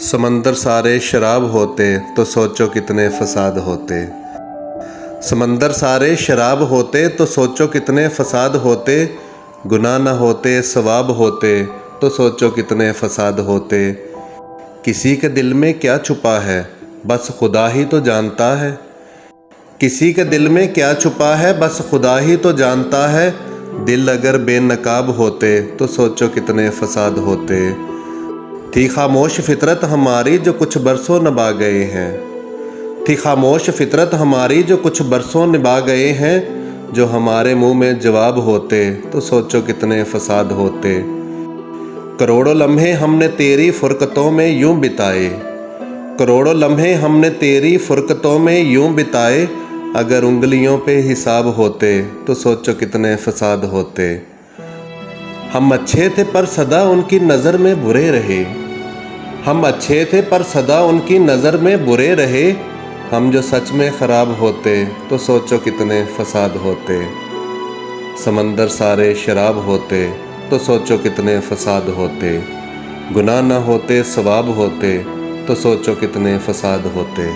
समंदर सारे शराब होते तो सोचो कितने फसाद होते। समंदर सारे शराब होते तो सोचो कितने फसाद होते। गुनाह न होते सवाब होते तो सोचो कितने फसाद होते। किसी के दिल में क्या छुपा है बस खुदा ही तो जानता है। किसी के दिल में क्या छुपा है बस खुदा ही तो जानता है। दिल अगर बेनकाब होते तो सोचो कितने फसाद होते। थी खामोश फितरत हमारी जो कुछ बरसों निभा गए हैं। थी खामोश फितरत हमारी जो कुछ बरसों निभा गए हैं। जो हमारे मुंह में जवाब होते तो सोचो कितने फसाद होते। करोड़ों लम्हे हमने तेरी फुरकतों में यूं बिताए। करोड़ों लम्हे हमने तेरी फुरकतों में यूं बिताए। अगर उंगलियों पे हिसाब होते तो सोचो कितने फसाद होते। हम अच्छे थे पर सदा उनकी नज़र में बुरे रहे। हम अच्छे थे पर सदा उनकी नज़र में बुरे रहे। हम जो सच में ख़राब होते तो सोचो कितने फसाद होते। समंदर सारे शराब होते तो सोचो कितने फसाद होते। गुनाह न होते सवाब होते तो सोचो कितने फसाद होते।